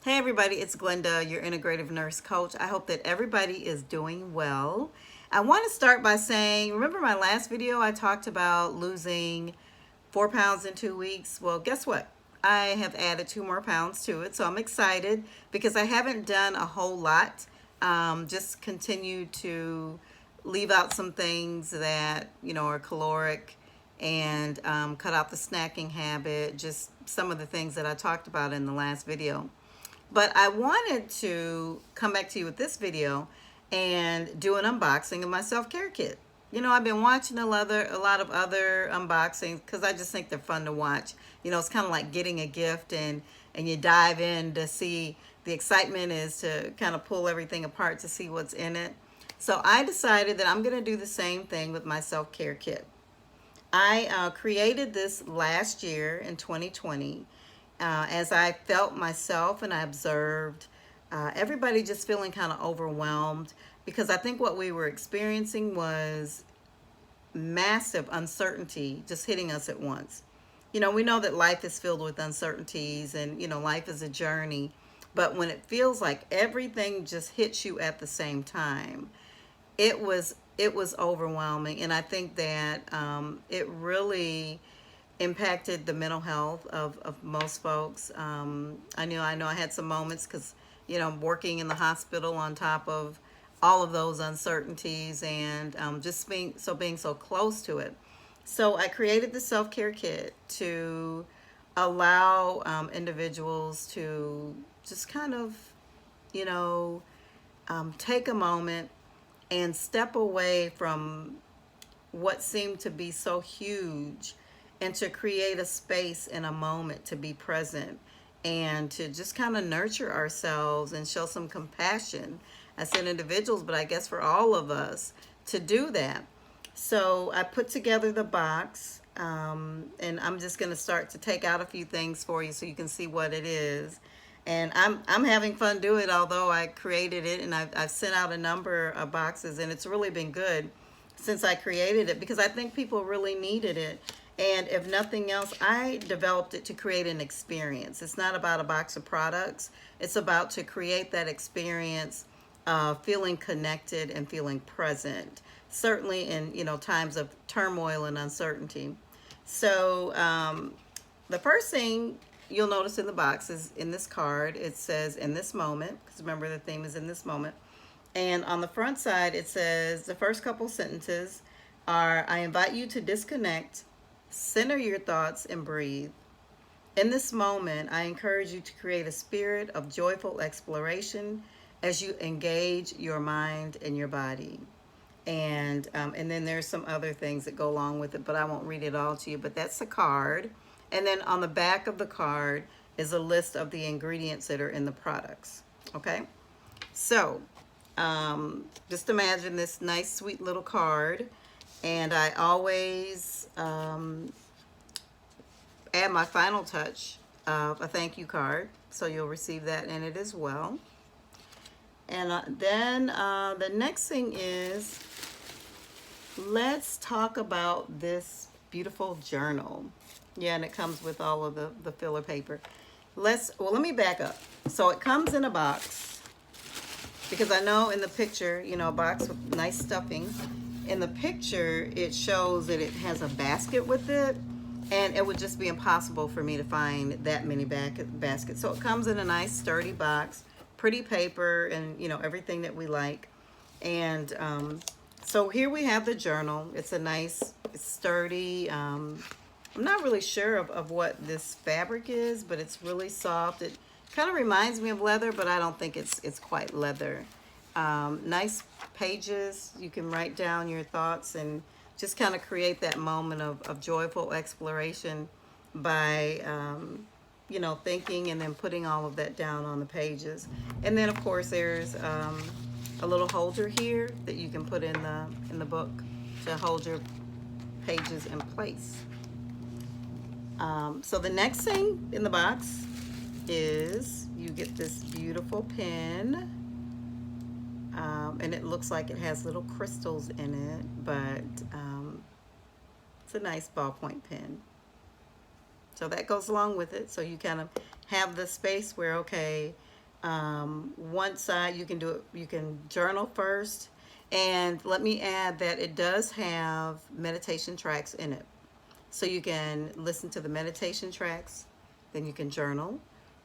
Hey everybody, it's Glenda, your integrative nurse coach. I hope that everybody is doing well. I want to start by saying, remember my last video I talked about losing 4 pounds in 2 weeks? Well, guess what? I have added 2 more pounds to it, so I'm excited because I haven't done a whole lot. Just continue to leave out some things that, are caloric and cut out the snacking habit, just some of the things that I talked about in the last video. But I wanted to come back to you with this video and do an unboxing of my self-care kit. I've been watching a lot of other unboxings because I just think they're fun to watch. It's kind of like getting a gift and you dive in to see. The excitement is to kind of pull everything apart to see what's in it. So I decided that I'm going to do the same thing with my self-care kit. I created this last year in 2020 as I felt myself and I observed everybody just feeling kind of overwhelmed because I think what we were experiencing was massive uncertainty just hitting us at once. We know that life is filled with uncertainties and, life is a journey. But when it feels like everything just hits you at the same time, it was overwhelming. And I think that it really impacted the mental health of most folks. I know I had some moments because, I'm working in the hospital on top of all of those uncertainties and just being so close to it. So I created the self-care kit to allow individuals to just kind of, you know, take a moment and step away from what seemed to be so huge and to create a space and a moment to be present and to just kind of nurture ourselves and show some compassion. I said individuals, but I guess for all of us to do that. So I put together the box, and I'm just going to start to take out a few things for you so you can see what it is. And I'm having fun doing it, although I created it and I've sent out a number of boxes, and it's really been good since I created it because I think people really needed it. And if nothing else, I developed it to create an experience. It's not about a box of products. It's about to create that experience of feeling connected and feeling present, certainly in, times of turmoil and uncertainty. So the first thing you'll notice in the box is in this card, it says in this moment, because remember the theme is in this moment. And on the front side, it says the first couple sentences are, I invite you to disconnect, center your thoughts, and breathe. In this moment, I encourage you to create a spirit of joyful exploration as you engage your mind and your body. And then there's some other things that go along with it, but I won't read it all to you. But that's the card. And then on the back of the card is a list of the ingredients that are in the products. Okay? So just imagine this nice, sweet little card. And I always add my final touch of a thank you card. So you'll receive that in it as well. And then the next thing is, let's talk about this beautiful journal. Yeah, and it comes with all of the filler paper. Let me back up. So it comes in a box because I know in the picture, a box with nice stuffing. In the picture, it shows that it has a basket with it, and it would just be impossible for me to find that many baskets. So it comes in a nice sturdy box, pretty paper, and everything that we like. And so here we have the journal. It's a nice, sturdy. I'm not really sure of what this fabric is, but it's really soft. It kind of reminds me of leather, but I don't think it's quite leather. Nice pages. You can write down your thoughts and just kind of create that moment of joyful exploration by, thinking and then putting all of that down on the pages. And then, of course, there's a little holder here that you can put in the book to hold your pages in place. So the next thing in the box is you get this beautiful pen. And it looks like it has little crystals in it, but it's a nice ballpoint pen. So that goes along with it. So you kind of have the space where, okay, One side you can do it, you can journal first. And let me add that it does have meditation tracks in it. So you can listen to the meditation tracks, then you can journal,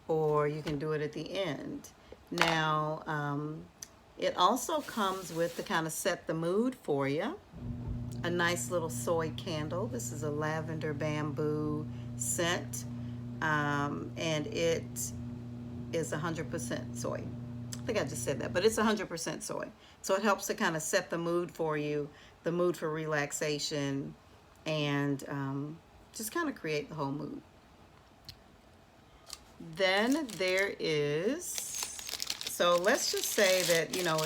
or you can do it at the end. Now, it also comes with the kind of set the mood for you. A nice little soy candle. This is a lavender bamboo scent, and it is 100% soy. I think I just said that, but it's 100% soy. So it helps to kind of set the mood for you, the mood for relaxation, and just kind of create the whole mood. Then there is, so let's just say that, you know,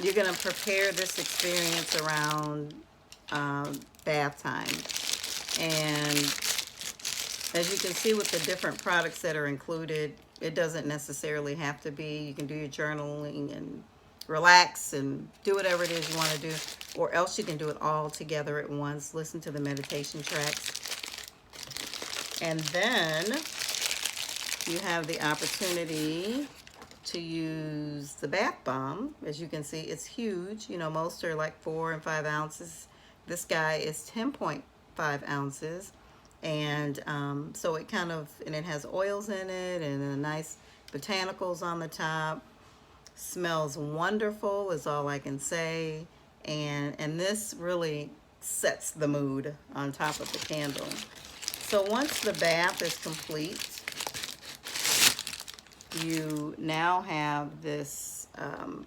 you're going to prepare this experience around bath time. And as you can see with the different products that are included, it doesn't necessarily have to be. You can do your journaling and relax and do whatever it is you want to do, or else you can do it all together at once. Listen to the meditation tracks. And then you have the opportunity to use the bath bomb. As you can see, it's huge. You know, most are like 4 and 5 ounces. This guy is 10.5 ounces. And so it kind of, and it has oils in it and a nice botanicals on the top. Smells wonderful is all I can say. And this really sets the mood on top of the candle. So once the bath is complete, you now have this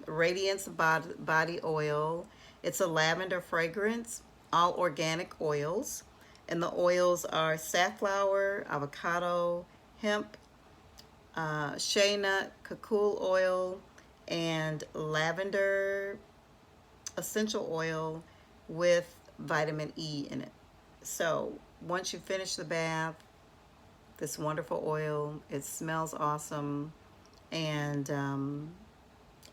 Radiance body oil. It's a lavender fragrance, all organic oils. And the oils are safflower, avocado, hemp, shea nut, cocoa oil, and lavender essential oil with vitamin E in it. So once you finish the bath, this wonderful oil, it smells awesome, and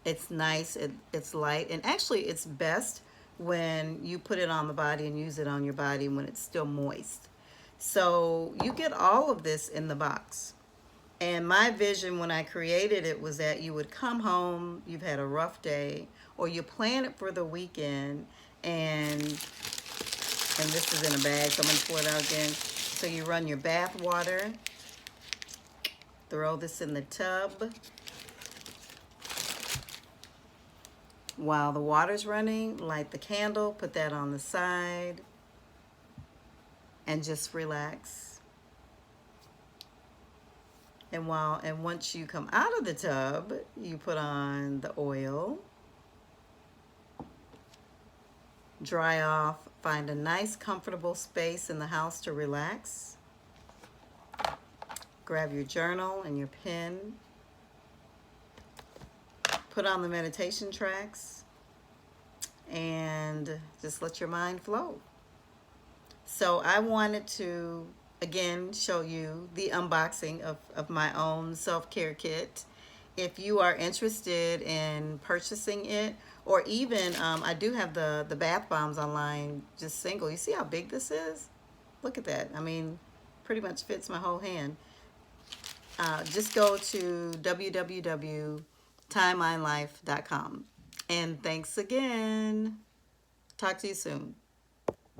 it's nice, it's light, and actually it's best when you put it on the body and use it on your body when it's still moist. So you get all of this in the box. And my vision when I created it was that you would come home, you've had a rough day, or you plan it for the weekend, and this is in a bag, so I'm going to pour it out again. So you run your bath water, throw this in the tub. While the water's running, light the candle, put that on the side, and just relax. And once you come out of the tub, you put on the oil, dry off, find a nice comfortable space in the house to relax. Grab your journal and your pen. Put on the meditation tracks and just let your mind flow. So I wanted to, again, show you the unboxing of my own self-care kit. If you are interested in purchasing it, or even, I do have the bath bombs online, just single. You see how big this is? Look at that. I mean, pretty much fits my whole hand. Just go to www.timelinelife.com. And thanks again. Talk to you soon.